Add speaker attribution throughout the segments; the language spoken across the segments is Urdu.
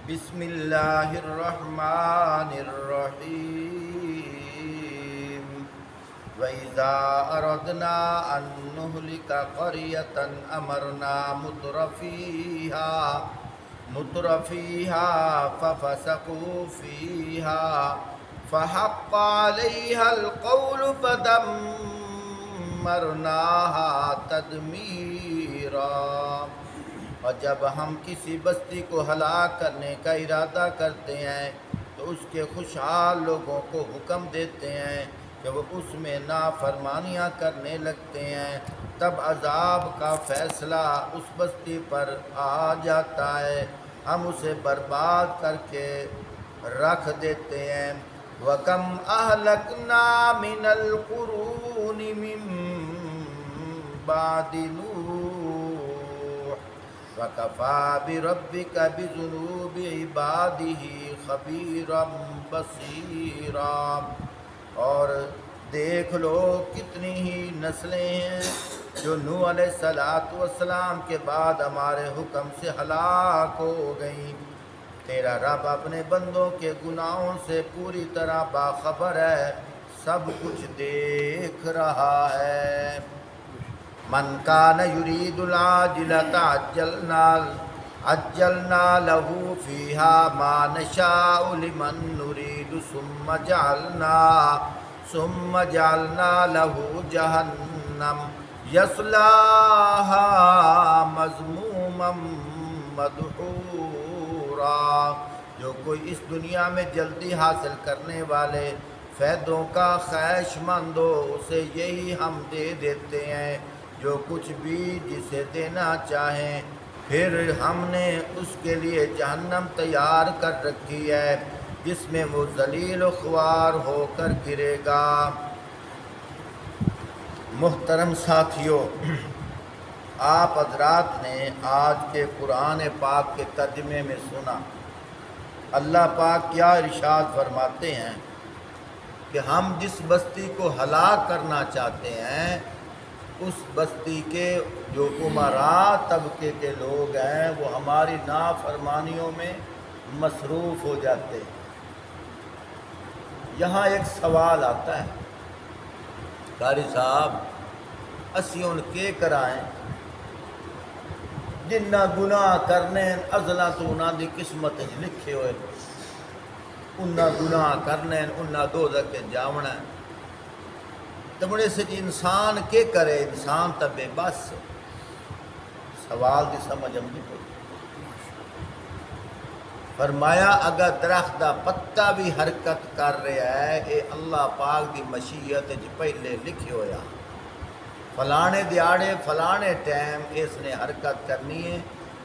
Speaker 1: بسم اللہ الرحمن الرحیم وَإِذَا أَرَدْنَا أَن نُّهْلِكَ قَرْيَةً أَمَرْنَا مُتْرَفِيهَا فَفَسَقُوا فِيهَا فَحَقَّ عَلَيْهَا الْقَوْلُ فَدَمَّرْنَاهَا تَدْمِيرًا۔ اور جب ہم کسی بستی کو ہلاک کرنے کا ارادہ کرتے ہیں تو اس کے خوشحال لوگوں کو حکم دیتے ہیں کہ وہ اس میں نافرمانیاں کرنے لگتے ہیں، تب عذاب کا فیصلہ اس بستی پر آ جاتا ہے، ہم اسے برباد کر کے رکھ دیتے ہیں۔ وَكَمْ أَهْلَكْنَا مِنَ الْقُرُونِ مِن بَعْدِ نُوحٍ وَكَفَىٰ بِرَبِّكَ بِذُنُوبِ عِبَادِهِ خَبِيرًا بَصِيرًا۔ اور دیکھ لو کتنی ہی نسلیں ہیں جو نوح علیہ السلام کے بعد ہمارے حکم سے ہلاک ہو گئیں۔ تیرا رب اپنے بندوں کے گناہوں سے پوری طرح باخبر ہے، سب کچھ دیکھ رہا ہے۔ من کان یرید العاجلۃ عجلنا له فیہا ما نشاء لمن نرید ثم جعلنا له جہنم یصلاھا مذموما مدحورا۔ جو کوئی اس دنیا میں جلدی حاصل کرنے والے فائدوں کا خواہش مند ہو اسے یہی ہم دے دیتے ہیں جو کچھ بھی جسے دینا چاہیں، پھر ہم نے اس کے لیے جہنم تیار کر رکھی ہے جس میں وہ ذلیل و خوار ہو کر گرے گا۔ محترم ساتھیو، آپ حضرات نے آج کے قرآن پاک کے ترجمے میں سنا اللہ پاک کیا ارشاد فرماتے ہیں کہ ہم جس بستی کو ہلاک کرنا چاہتے ہیں اس بستی کے جو امراء طبقے کے لوگ ہیں وہ ہماری نافرمانیوں میں مصروف ہو جاتے ہیں۔ یہاں ایک سوال آتا ہے، قاری صاحب اسی ان کے کرائیں جنہ گناہ کرنے ازلا تو انہاں دی قسمت لکھے ہوئے، انہاں گناہ کرنے انہاں دوزخ کے جاونا ہے، تو بڑے سے انسان کے کرے، انسان تا بے بس۔ سوال دی سمجھ ہم نہیں پڑی۔ فرمایا اگر درخت دا پتا بھی حرکت کر رہا ہے اے اللہ پاک دی مشیت وچ پہلے لکھے ہویا، فلانے دیاڑے فلانے ٹائم اس نے حرکت کرنی ہے،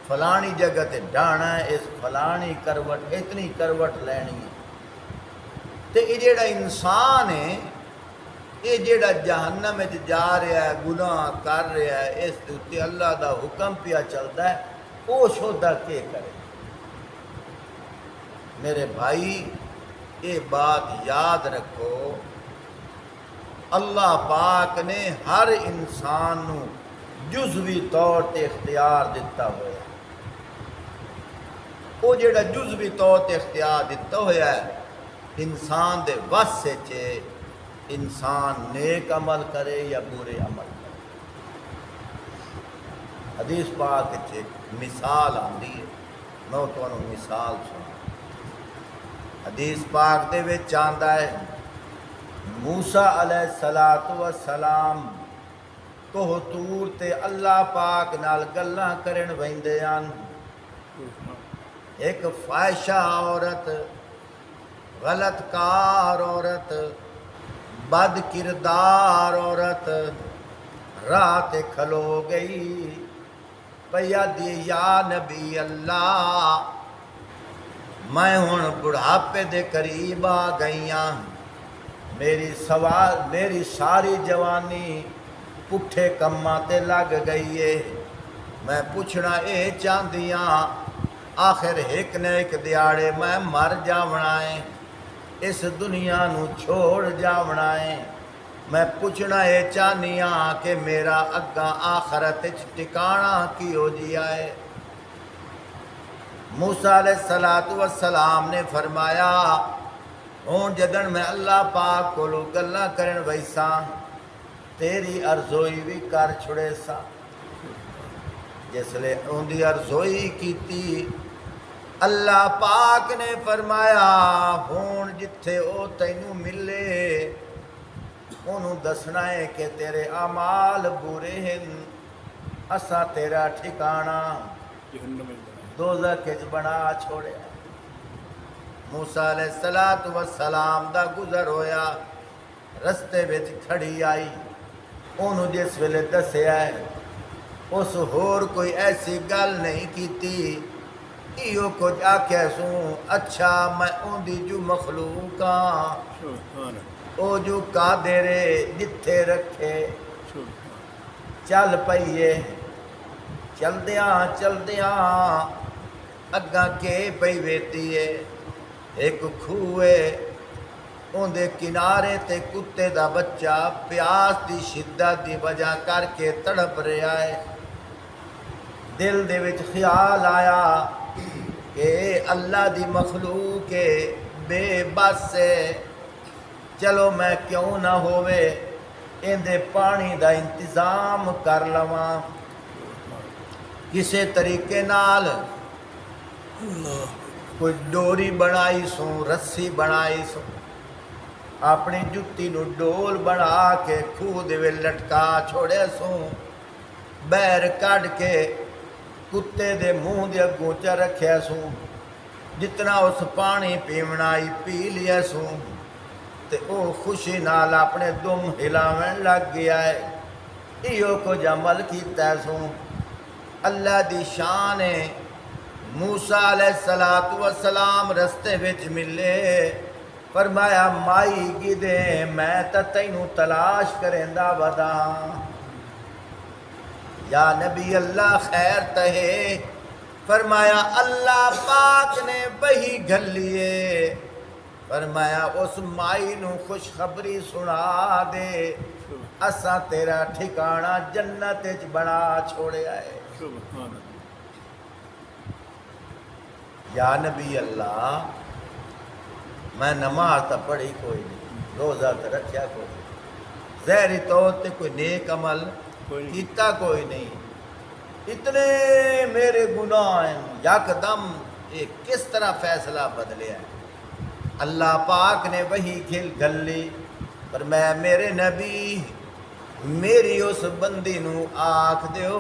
Speaker 1: فلانی جگہ تے ڈانا ہے، اس فلانی کروٹ اتنی کروٹ لینی ہے، تے یہ جیڑا انسان ہے یہ جیڑا جہنم میں جا رہا ہے گناہ کر رہا ہے اس تے اللہ دا حکم پیا چلتا ہے، وہ شودہ کے کرے؟ میرے بھائی یہ بات یاد رکھو، اللہ پاک نے ہر انسان نو جزوی طور تے اختیار دیتا ہوا ہے۔ وہ جیڑا جزوی طور تے اختیار دیتا ہوا ہے انسان دے وس چے انسان نیک عمل کرے یا برے عمل کرے۔ حدیث پاک چے مثال آندی ہے، میں تو مثال سنا۔ حدیث پاک دے وچ آندا ہے موسیٰ علیہ السلام کوہ طور تے اللہ پاک نال گلاں کرن ویندے ہن، ایک فاحشہ عورت، غلط کار عورت، بد کردار عورت راہ تے کھلو گئی، پیا دی یا نبی اللہ میں ہن بڑھاپے دے قریب آ گئی ہاں، میری ساری جوانی پٹھے کماں تے لگ گئی ہے، میں پوچھنا اے چاہندی ہاں آخر ایک نہ ایک دیاڑے میں مر جاونا ہے، اس دنیا نو چھوڑ جاونا ہے، میں پوچھنا اے چاہنی ہاں کہ میرا اگاں آخرت ٹکانا کی ہو جیا ہے۔ موسیٰ علیہ السلام نے فرمایا ہوں جدن میں اللہ پاک کو گلاں کرن ویساں تیری ارزوئی بھی کر چھڑے سا جس لئے ان دی ارزوئی کیتی اللہ پاک نے فرمایا ہون جتھے او تینوں ملے انہوں دسنا ہے کہ تیرے اعمال برے ہیں اسا تیرا ٹھکانہ دوزخ وچ بنا چھوڑے موسیٰ علیہ السلام دا گزر ہویا رستے وچ کھڑی آئی انہوں جس ویلے دسیا ہے اس ہور کوئی ایسی گل نہیں کیتی ایو کچھ آکھیا سوں اچھا میں ان دی جو مخلوق ہاں او جو قادرے جتھے رکھے چل پئیے چل دیاں اگاں کے پئی ویتی ہے ایک کھوئے ان دے کنارے تے کتے دا بچہ پیاس دی شدت دی وجہ کر کے تڑپ رہا ہے دل دے وچ خیال آیا کہ اللہ دی مخلوق بے بس ہے چلو میں کیوں نہ ہوئے ان دے پانی دا انتظام کر لواں کسے طریقے نال کوئی ڈوری بنائی سوں رسی بنائی سوں اپنی جتی نو ڈول بنا کے کھوہ دے وچ لٹکا چھوڑے سوں بیر کڈ کے کتے دے منہ دے اگوں چ رکھیا سوں جتنا اس پانی پیونا ہی پی لیا سوں تے او خوشی نال اپنے دم ہلاون لگ گیا ہے ایو کچھ عمل کیتا سوں اللہ دی شان ہے موسیٰ علیہ السلام رستے وچ ملے فرمایا مائی گدے میں تا تینوں تلاش کریندا ودا یا نبی اللہ خیر تہے فرمایا اللہ پاک نے وہی گھلیے فرمایا اس مائی نو خوشخبری سنا دے اساں تیرا ٹھکانہ جنت وچ بنا چھوڑیا ہے یا نبی اللہ میں نماز تا پڑھی کوئی نہیں روزہ تا رکھیا کوئی نہیں ظاہری طور تے کوئی نیک عمل کیتا کوئی نہیں اتنے میرے گناہ ہیں یکدم یہ کس طرح فیصلہ بدلیا ہے اللہ پاک نے وہی گھلی پر میں میرے نبی میری اس بندی نو آکھ دیو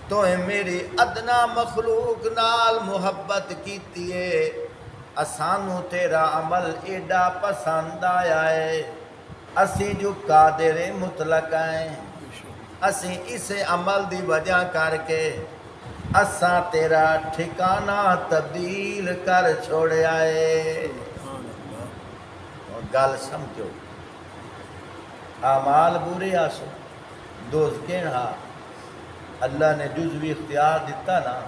Speaker 1: تو میری ادنا مخلوق نال محبت کیتی ہے اسانو تیرا عمل ایڈا پسند آیا ہے اسی جو قادر مطلق ہیں اسی اس عمل دی وجہ کر کے اساں تیرا ٹھکانہ تبدیل کر چھوڑیا ہے گل سمجھو اعمال برے آسو دوزکین ہاں اللہ نے جزوی اختیار دیتا نا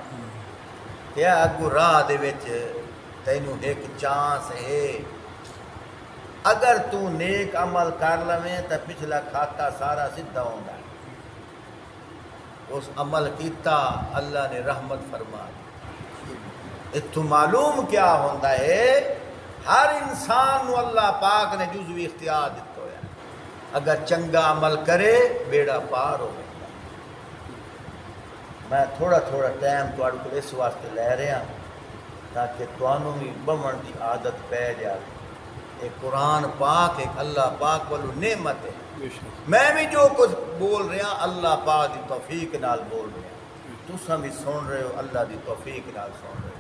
Speaker 1: کیا اگو راہ دے وچ تینوں ایک چانس ہے اگر تو نیک عمل کر لویں تو پچھلا کھاتا سارا سدھا ہوندا ہے اس عمل کیتا اللہ نے رحمت فرما دی تو معلوم کیا ہوندا ہے ہر انسان نو اللہ پاک نے جزوی اختیار دیتا ہے اگر چنگا عمل کرے بیڑا پار ہو گیا میں تھوڑا ٹائم تواڈے کول اس واسطے لے رہا تاکہ تانوں بھی بمن دی عادت پہ جائے ایک قرآن پاک ایک اللہ پاک والو نعمت ہے میں بھی جو کچھ بول رہا اللہ پاک دی توفیق نال بول رہا تساں بھی سن رہے ہو اللہ دی توفیق نال سن رہے ہو